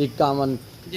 51।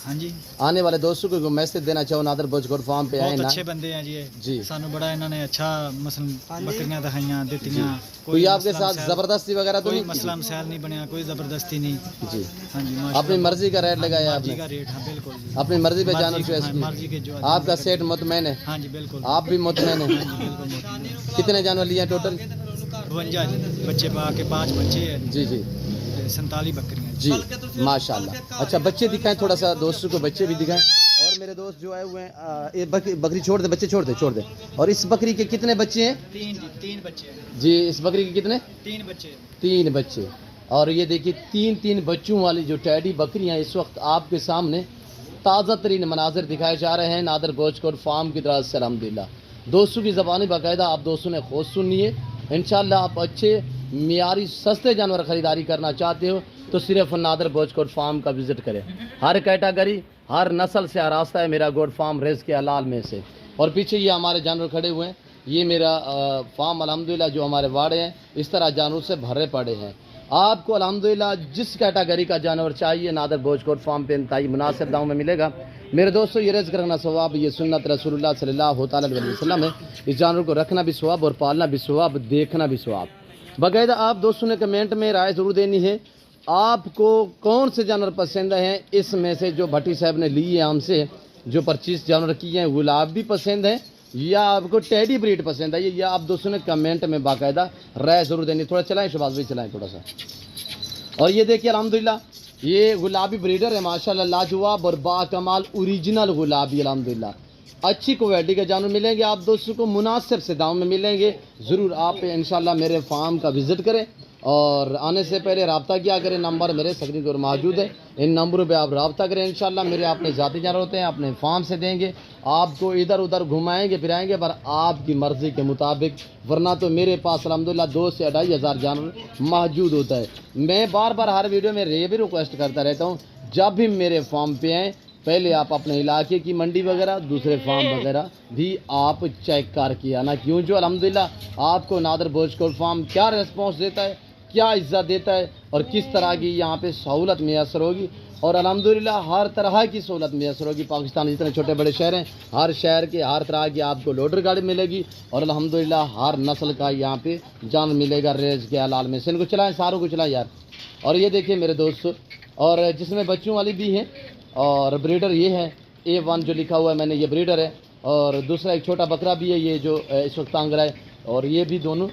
ہاں جی آنے والے دوستوں کو کوئی میسج دینا چاہو نادر بوجھ فارم پہ آئے بہت نا اچھے بندے ہیں جی جی سانو بڑا انہوں نے اچھا مثلا بکریاں دکھائیاں دیتیاں کوئی آپ کے مسئلہ ساتھ مسائل- زبردستی وغیرہ تو کوئی نہیں مسئلہ مسائل نہیں بنیا کوئی زبردستی نہیں جی ہاں جی اپنی مرضی کا ریٹ لگایا آپ مرضی نے کا ریٹ ہاں بالکل جی اپنی مرضی پہ جانور مرضی چوائس ہاں، کی مرضی کے جو آپ کا سیٹ مطمئن ہے ہاں جی بالکل آپ بھی مطمئن ہیں ہاں جی بالکل مطمئن۔ کتنے جانور لیے ہیں ٹوٹل 52 بچے پا کے 5 بچے ہیں جی جی 47 بکریاں جی ماشاء اللہ اچھا بچے دکھائیں تھوڑا سا دوستوں کو بچے بھی دکھائیں اور میرے دوست جو آئے ہوئے ہیں یہ بکری چھوڑ دے بچے چھوڑ دے اور اس بکری کے کتنے بچے ہیں 3 بچے ہیں جی اس بکری کے کتنے 3 بچے ہیں 3 بچے اور یہ دیکھیے 3 بچوں والی جو ٹیڈی بکریاں اس وقت آپ کے سامنے تازہ ترین مناظر دکھائے جا رہے ہیں نادر بوجھ فارم کی طرف سے الحمدللہ دوستوں کی زبانی باقاعدہ آپ دوستوں نے خود سننی ہے انشاءاللہ آپ اچھے معیاری سستے جانور خریداری کرنا چاہتے ہو تو صرف نادر بوجھ فارم کا وزٹ کریں ہر کیٹاگری ہر نسل سے آراستہ ہے میرا گوڈ فارم ریز کے حلال میں سے اور پیچھے یہ ہمارے جانور کھڑے ہوئے ہیں یہ میرا فارم الحمدللہ جو ہمارے واڑے ہیں اس طرح جانور سے بھرے پڑے ہیں آپ کو الحمدللہ جس کیٹاگری کا جانور چاہیے نادر بوجھ فارم پہ انتہائی مناسب داموں میں ملے گا میرے دوستو یہ رزق رکھنا ثواب یہ سنت رسول اللہ صلی اللہ تعالی علیہ وسلم ہے اس جانور کو رکھنا بھی ثواب اور پالنا بھی ثواب دیکھنا بھی ثواب باقاعدہ آپ دوستوں نے کمنٹ میں رائے ضرور دینی ہے آپ کو کون سے جانور پسند ہیں اس میں سے جو بھٹی صاحب نے لی ہے ہم سے جو 25 جانور کیے ہیں گلاب بھی پسند ہیں یا آپ کو ٹیڈی بریڈ پسند ہے یا آپ دوستوں نے کمنٹ میں باقاعدہ رائے ضرور دینی تھوڑا چلائیں شباز بھی چلائیں تھوڑا سا اور یہ دیکھیے الحمدللہ یہ گلابی بریڈر ہے ماشاءاللہ لاجواب اور با کمال اوریجنل گلابی الحمدللہ اچھی کوالٹی کے جانور ملیں گے آپ دوستوں کو مناسب سے دام میں ملیں گے ضرور آپ انشاءاللہ میرے فارم کا وزٹ کریں اور آنے سے پہلے رابطہ کیا کریں نمبر میرے سکرین پر موجود ہے ان نمبروں پہ آپ رابطہ کریں انشاءاللہ میرے اپنے ذاتی جانور ہوتے ہیں اپنے فارم سے دیں گے آپ کو ادھر ادھر گھمائیں گے پھرائیں گے پر آپ کی مرضی کے مطابق ورنہ تو میرے پاس الحمدللہ 2 سے 2.5 ہزار جانور موجود ہوتا ہے میں بار بار ہر ویڈیو میں یہ بھی ریکویسٹ کرتا رہتا ہوں جب بھی میرے فارم پہ آئیں پہلے آپ اپنے علاقے کی منڈی وغیرہ دوسرے فارم وغیرہ بھی آپ چیک کر کے آنا کیوں جو الحمدللہ آپ کو نادر بوجھ فارم کیا ریسپانس دیتا ہے کیا عزت دیتا ہے اور کس طرح کی یہاں پہ سہولت میسر ہوگی اور الحمدللہ ہر طرح کی سہولت میسر ہوگی پاکستان جتنے چھوٹے بڑے شہر ہیں ہر شہر کے ہر طرح کی آپ کو لوڈر گاڑی ملے گی اور الحمدللہ ہر نسل کا یہاں پہ جان ملے گا ریز کے حلال میں سے ان کو چلائیں ساروں کو چلائیں یار اور یہ دیکھیے میرے دوست اور جس میں بچوں والی بھی ہیں اور بریڈر یہ ہے A1 جو لکھا ہوا ہے میں نے یہ بریڈر ہے اور دوسرا ایک چھوٹا بکرا بھی ہے یہ جو اس وقت تانگ رہا ہے اور یہ بھی دونوں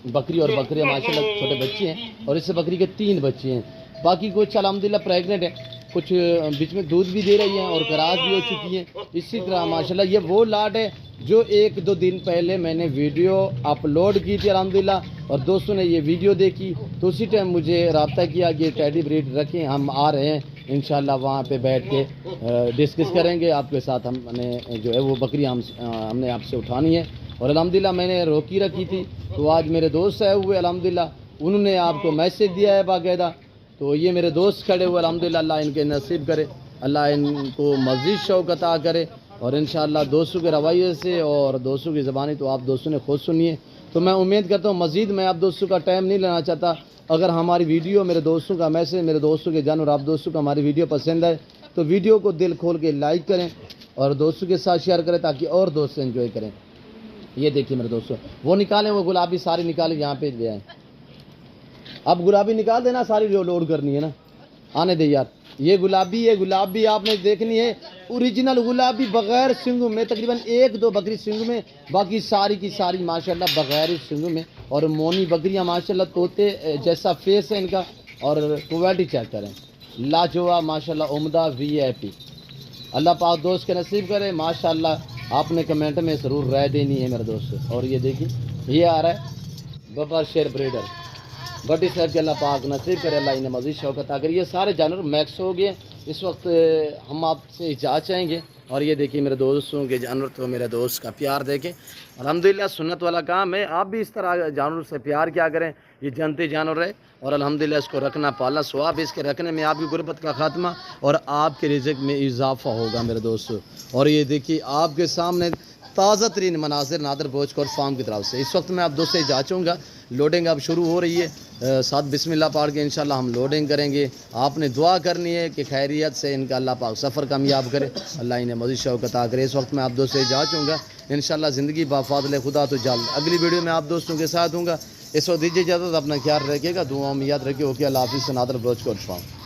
بکری اور بکری ماشاءاللہ چھوٹے بچے ہیں اور اس سے بکری کے 3 بچے ہیں باقی کچھ الحمدللہ پریگننٹ ہے کچھ بیچ میں دودھ بھی دے رہی ہیں اور کراس بھی ہو چکی ہیں اسی طرح ماشاءاللہ یہ وہ لاٹ ہے جو 1-2 دن پہلے میں نے ویڈیو اپلوڈ کی تھی الحمدللہ اور دوستوں نے یہ ویڈیو دیکھی تو اسی ٹائم مجھے رابطہ کیا کہ ٹیڈی بریڈ رکھیں ہم آ رہے ہیں انشاءاللہ وہاں پہ بیٹھ کے ڈسکس کریں گے آپ کے ساتھ ہم نے جو ہے وہ بکری ہم نے آپ سے اٹھانی ہے اور الحمدللہ میں نے روکی رکھی تھی تو آج میرے دوست آئے ہوئے الحمدللہ انہوں نے آپ کو میسج دیا ہے باقاعدہ تو یہ میرے دوست کھڑے ہوئے الحمدللہ اللہ ان کے نصیب کرے اللہ ان کو مزید شوق عطا کرے اور انشاءاللہ دوستوں کے رویے سے اور دوستوں کی زبانی تو آپ دوستوں نے خود سنی ہے تو میں امید کرتا ہوں مزید میں آپ دوستوں کا ٹائم نہیں لینا چاہتا اگر ہماری ویڈیو میرے دوستوں کا میسج میرے دوستوں کے جانور آپ دوستوں کو ہماری ویڈیو پسند ہے تو ویڈیو کو دل کھول کے لائک کریں اور دوستوں کے ساتھ شیئر کریں تاکہ اور دوست انجوائے کریں یہ دیکھیے میرے دوستوں وہ نکالیں وہ گلابی ساری نکالیں یہاں پہ لے آئیں اب گلابی نکال دینا ساری جو لوڈ کرنی ہے نا آنے دے یار یہ گلابی آپ نے دیکھنی ہے اوریجنل گلابی بغیر سنگوں میں تقریباً 1-2 بکری سنگوں میں باقی ساری کی ساری ماشاءاللہ بغیر سنگوں میں اور مونی بکریاں ماشاءاللہ طوطے جیسا فیس ہے ان کا اور کوالٹی چیک کریں لاجواب ماشاءاللہ عمدہ VIP اللہ پاک دوست کے نصیب کرے ماشاءاللہ آپ نے کمنٹ میں ضرور رائے دینی ہے میرے دوست اور یہ دیکھیں یہ آ رہا ہے ببر شیر بریڈر بٹی صاحب کے اللہ پاک نصیب کرے اللہ انہیں مزید شوق عطا کرے یہ سارے جانور میکس ہو گئے اس وقت ہم آپ سے اجازت چاہیں گے اور یہ دیکھیے میرے دوستوں کے جانور تو میرے دوست کا پیار دیکھیں الحمدللہ سنت والا کام ہے آپ بھی اس طرح جانور سے پیار کیا کریں یہ جنتی جانور ہے اور الحمدللہ اس کو رکھنا پالنا ثواب اس کے رکھنے میں آپ کی غربت کا خاتمہ اور آپ کے رزق میں اضافہ ہوگا میرے دوستوں اور یہ دیکھیے آپ کے سامنے تازہ ترین مناظر نادر بوجھ فارم کی طرف سے اس وقت میں آپ دوست سے اجازت چاہوں گا لوڈنگ اب شروع ہو رہی ہے. ساتھ بسم اللہ پڑھ کے انشاءاللہ ہم لوڈنگ کریں گے. آپ نے دعا کرنی ہے کہ خیریت سے ان کا اللہ پاک سفر کامیاب کرے, اللہ انہیں مزید شوق عطا کرے. اس وقت میں آپ دوستوں سے اجازت چاہوں گا, انشاءاللہ زندگی بفضل خدا تو جلد اگلی ویڈیو میں آپ دوستوں کے ساتھ ہوں گا. اس وقت دیجیے اجازت, اپنا خیال رکھیے گا, دعاؤں میں یاد رکھیے. اوکے, اللہ حافظ. نادر بلوچ کوٹ فارم.